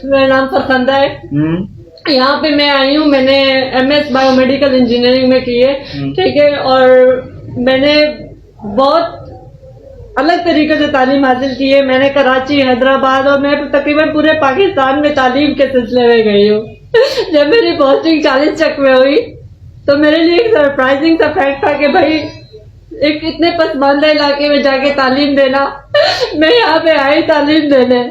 मेरा नाम फरखंदा है। यहाँ पे मैं आई हूँ, मैंने MS बायोमेडिकल इंजीनियरिंग में की है, ठीक है। और मैंने बहुत अलग तरीके से तालीम हासिल की है। मैंने कराची, हैदराबाद और मैं तकरीबन पूरे पाकिस्तान में तालीम के सिलसिले में गई हूँ। जब मेरी पोस्टिंग 40 चक में हुई तो मेरे लिए एक सरप्राइजिंग सा फैक्ट था कि भाई एक इतने पसमानदा इलाके में जाके तालीम देना। मैं यहाँ पे आई तालीम देने,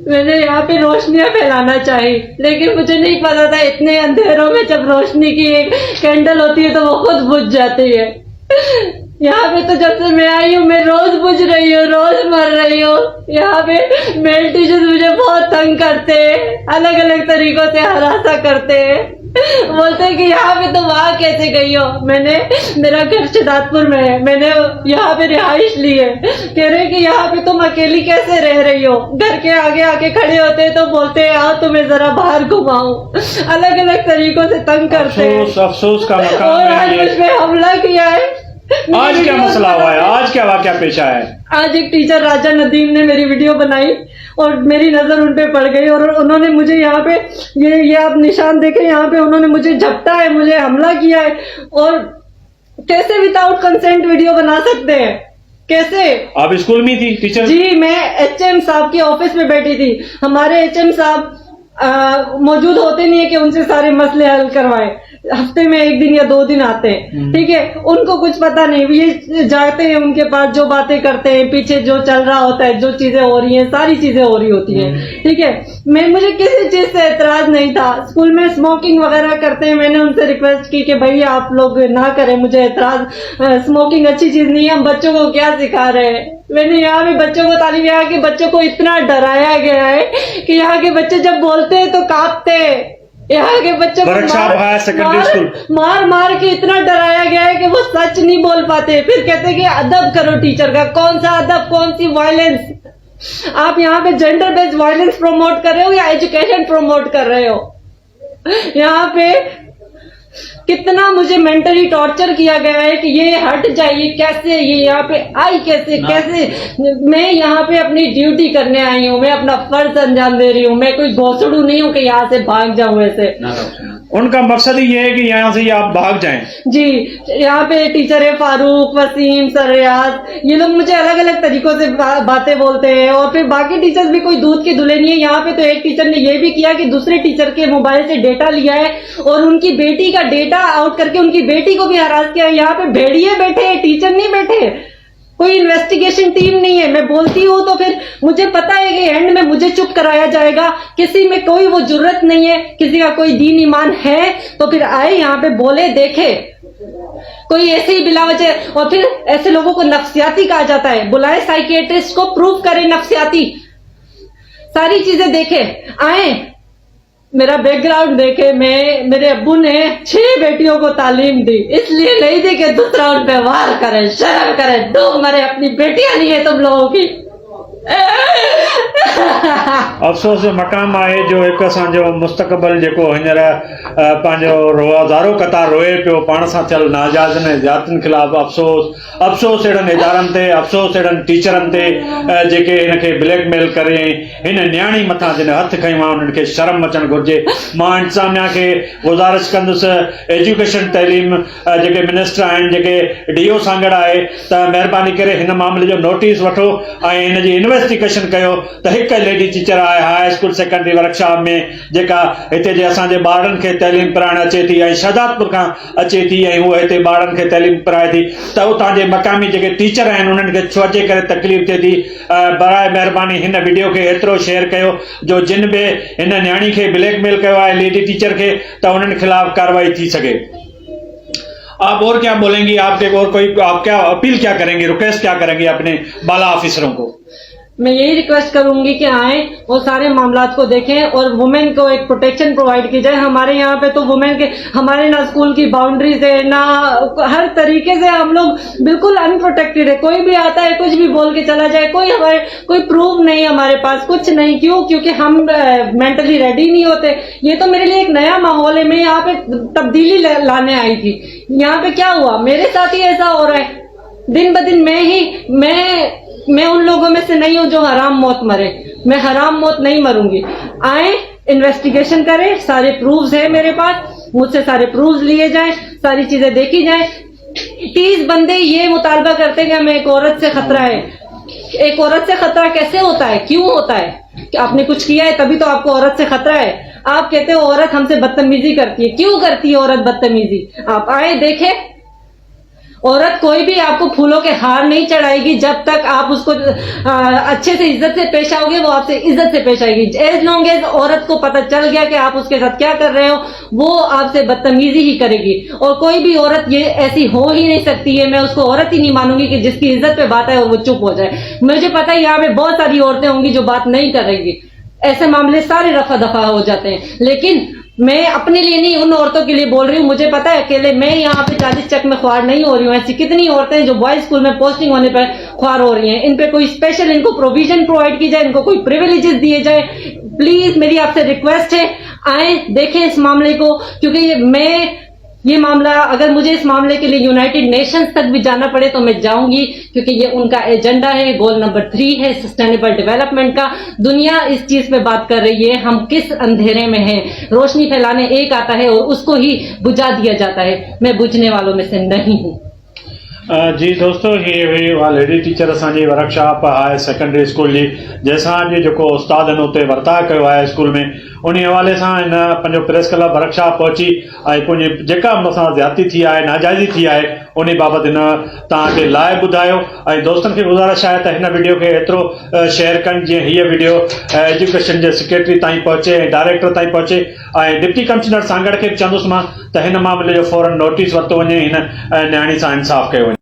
मैंने यहाँ पे रोशनियां फैलाना चाहिए, लेकिन मुझे नहीं पता था इतने अंधेरों में जब रोशनी की एक कैंडल होती है तो वो खुद बुझ जाती है। यहाँ पे तो जब से मैं आई हूँ मैं रोज बुझ रही हूँ, रोज मर रही हूँ। यहाँ पे मेल टीचर्स मुझे बहुत तंग करते हैं, अलग अलग तरीकों से हरासा करते हैं। बोलते हैं कि यहाँ पे तो वहाँ कैसे गई हो। मेरा घर शहजादपुर में है, मैंने यहाँ पे रिहाइश ली है। कह रहे कि यहाँ पे तुम अकेली कैसे रह रही हो। घर के आगे आके खड़े होते हैं तो बोलते हैं आओ तुम्हें जरा बाहर घुमाऊं। अलग अलग तरीकों से तंग करते हैं। अफसोस का मकाम और आज मुझ पे हमला किया है। आज क्या मसला हुआ है, आज क्या वाकया पेश आया है? आज एक टीचर राजा नदीम ने मेरी वीडियो बनाई और मेरी नजर उन पे पड़ गई और उन्होंने मुझे यहाँ पे ये आप निशान देखें, यहाँ पे उन्होंने मुझे झपटा है, मुझे हमला किया है। और कैसे विदाउट कंसेंट वीडियो बना सकते हैं, कैसे? आप स्कूल में थी टीचर? जी, मैं HM साहब की ऑफिस में बैठी थी। हमारे HM साहब मौजूद होते नहीं है कि उनसे सारे मसले हल करवाए। हफ्ते में 1 दिन या 2 दिन आते हैं, ठीक है। उनको कुछ पता नहीं, ये जाते हैं उनके पास, जो बातें करते हैं, पीछे जो चल रहा होता है, जो चीजें हो रही हैं, सारी चीजें हो रही होती हैं, ठीक है। मुझे किसी चीज से एतराज नहीं था। स्कूल में स्मोकिंग वगैरह करते हैं, मैंने उनसे रिक्वेस्ट की कि भाई आप लोग ना करें, मुझे एतराज, स्मोकिंग अच्छी चीज नहीं है, हम बच्चों को क्या सिखा रहे हैं। मैंने यहाँ पे बच्चों को तालीम, यहाँ के बच्चों को इतना डराया गया है कि यहाँ के बच्चे जब बोलते हैं तो कांपते हैं। यहाँ के बच्चों को मार मार के इतना डराया गया है कि वो सच नहीं बोल पाते। फिर कहते हैं कि अदब करो टीचर का। कौन सा अदब, कौन सी वायलेंस? आप यहाँ पे जेंडर बेस्ड वायलेंस प्रमोट कर रहे हो या एजुकेशन प्रमोट कर रहे हो? यहाँ पे कितना मुझे मेंटली टॉर्चर किया गया है कि ये हट जाइए, कैसे ये यहाँ पे आई, कैसे मैं यहाँ पे अपनी ड्यूटी करने आई हूँ, मैं अपना फर्ज अंजाम दे रही हूँ। मैं कोई घोसड़ू नहीं हूँ कि यहाँ से भाग जाऊं ऐसे। उनका मकसद ही ये है कि यहाँ से आप भाग जाएं। जी, यहाँ पे टीचर है फारूक, वसीम, सरयाज, ये लोग मुझे अलग अलग तरीकों से बातें बोलते हैं। और फिर बाकी टीचर्स भी कोई दूध की धुले नहीं है। यहाँ पे तो एक टीचर ने ये भी किया कि दूसरे टीचर के मोबाइल से डेटा लिया है और उनकी बेटी का डेटा आउट करके उनकी बेटी को भी हरास किया है। यहाँ पे भेड़िए बैठे हैं, टीचर नहीं बैठे, कोई इन्वेस्टिगेशन टीम नहीं है। मैं बोलती हूँ तो फिर मुझे पता है कि एंड में मुझे चुप कराया जाएगा। किसी में कोई वो जुर्रत नहीं है, किसी का कोई दीन ईमान है तो फिर आए यहाँ पे बोले, देखे। कोई ऐसे ही बिला वजह, और फिर ऐसे लोगों को नफ्सियाती कहा जाता है। बुलाए साइकियाट्रिस्ट को, प्रूव करे नफ्सियाती, सारी चीजें देखे, आए मेरा बैकग्राउंड देखे। मेरे अब्बू ने 6 बेटियों को तालीम दी, इसलिए नहीं दी कि दूसरा उन पे वार करे, शर्म करे, डूब मरे। अपनी बेटियां नहीं है तुम लोगों की। अफ़सोस जो मक़ाम आहे जो हिकु असांजो मुस्तक़बिल जेको हींअर पंहिंजो रोज़ारो क़तार रोए पियो पाण सां थियल नाजाइज़ ऐं ज़ातियुनि ख़िलाफ़ अफ़सोस अहिड़नि इदारनि ते, अफ़सोस अहिड़नि टीचरनि ते जेके हिनखे ब्लैकमेल करे हिन न्याणी मथां जिन हथ खयूं आहे उन्हनि खे शर्म अचणु घुरिजे। मां इंतिज़ामिया खे गुज़ारिश कंदुसि, एजुकेशन तइलीम जेके मिनिस्टर आहिनि, जेके DO सांगड़ आहे, त महिरबानी करे हिन मामले जो नोटिस वठो ऐं हिन जी इन्वेस्टिगेशन कयो त हिकु लेडी टीचर आहे हाई स्कूल सेकेंडरी वर्कशॉप में जेका हिते जे असांजे ॿारनि खे तइलीम पढ़ाइण अचे थी ऐं शहजादपुर खां अचे थी ऐं उहा हिते ॿारनि खे तइलीम पढ़ाए थी, त उतां जे मक़ामी जेके टीचर आहिनि उन्हनि खे छो अचे करे तकलीफ़ थिए थी। बराए महिरबानी हिन वीडियो खे एतिरो शेयर कयो जो जिन बि हिन न्याणी खे ब्लैकमेल कयो आहे लेडी टीचर खे, त उन्हनि खिलाफ़ कार्रवाई थी सके। आप और क्या बोलेंगी, आप क्या अपील क्या करेंगे, रिक्वेस्ट क्या करेंगे अपने बाला ऑफिसरों को? मैं यही रिक्वेस्ट करूंगी कि आए और सारे मामलात को देखें और वुमेन को एक प्रोटेक्शन प्रोवाइड की जाए। हमारे यहाँ पे तो वुमेन के, हमारे ना स्कूल की बाउंड्रीज है, ना हर तरीके से हम लोग बिल्कुल अनप्रोटेक्टेड है। कोई भी आता है कुछ भी बोल के चला जाए, कोई प्रूफ नहीं हमारे पास, कुछ नहीं। क्यों? क्योंकि हम मेंटली रेडी नहीं होते। ये तो मेरे लिए एक नया माहौल है, मैं यहाँ पे तब्दीली लाने आई थी। यहाँ पे क्या हुआ, मेरे साथ ही ऐसा हो रहा है दिन ब दिन। मैं उन लोगों में से नहीं हूं जो हराम मौत मरे। मैं हराम मौत नहीं मरूंगी। आए, इन्वेस्टिगेशन करें, सारे प्रूफ्स हैं मेरे पास, मुझसे सारे प्रूफ्स लिए जाएं, सारी चीजें देखी जाएं। 30 बंदे ये मुतालबा करते हैं कि हमें एक औरत से खतरा है। एक औरत से खतरा कैसे होता है, क्यों होता है? कि आपने कुछ किया है तभी तो आपको औरत से खतरा है। आप कहते हो औरत हमसे बदतमीजी करती है, क्यों करती है औरत बदतमीजी? आप आए देखें, औरत कोई भी आपको फूलों के हार नहीं चढ़ाएगी जब तक आप उसको अच्छे से इज्जत से पेश आओगे, वो आपसे इज्जत से पेश आएगी। एज लॉन्ग एज औरत को पता चल गया कि आप उसके साथ क्या कर रहे हो, वो आपसे बदतमीजी ही करेगी। और कोई भी औरत ये ऐसी हो ही नहीं सकती है, मैं उसको औरत ही नहीं मानूंगी कि जिसकी इज्जत पे बात है और वो चुप हो जाए। मुझे पता है यहाँ पे बहुत सारी औरतें होंगी जो बात नहीं करेंगी, ऐसे मामले सारे रफा दफा हो जाते हैं। लेकिन मैं अपने लिए नहीं, उन औरतों के लिए बोल रही हूँ। मुझे पता है अकेले मैं यहाँ पे 40 चक में ख्वार नहीं हो रही हूँ। ऐसी कितनी औरतें जो बॉयज स्कूल में पोस्टिंग होने पर ख्वार हो रही हैं। इन पे कोई स्पेशल इनको प्रोविजन प्रोवाइड की जाए, इनको कोई प्रिविलेजेस दिए जाए। प्लीज मेरी आपसे रिक्वेस्ट है, आए देखें इस मामले को, क्योंकि ये मामला, अगर मुझे इस मामले के लिए यूनाइटेड नेशंस तक भी जाना पड़े तो मैं जाऊंगी, क्योंकि ये उनका एजेंडा है। गोल नंबर 3 है सस्टेनेबल डेवलपमेंट का। दुनिया इस चीज पे बात कर रही है, हम किस अंधेरे में हैं। रोशनी फैलाने एक आता है और उसको ही बुझा दिया जाता है। मैं बुझने वालों में से नहीं हूँ। जी दोस्तों, ये हुई उहा लेडी टीचर असांजी वर्कशॉप हायर सेकेंडरी स्कूल जी, जंहिंसां अॼु जेको उस्तादनि उते वर्ताउ कयो आहे स्कूल में, उन हवाले सां हिन पंहिंजो प्रेस क्लब वर्कशॉप पहुची ऐं पंहिंजी जेका मूंसां ज़्यादती थी आहे, नाजाइज़ी थी आहे, उन बाबति हिन तव्हांखे लाइ ॿुधायो। ऐं दोस्तनि खे गुज़ारिश आहे त हिन वीडियो खे एतिरो शेयर कनि जीअं हीअ वीडियो एजुकेशन जे सेक्रेटरी ताईं पहुचे ऐं डायरेक्टर ताईं पहुचे। ऐं डिप्टी कमिश्नर सांगड़ खे बि चवंदुसि मां त हिन मामले जो फौरन नोटिस वरितो वञे, हिन न्याणी सां इंसाफ़ कयो वञे।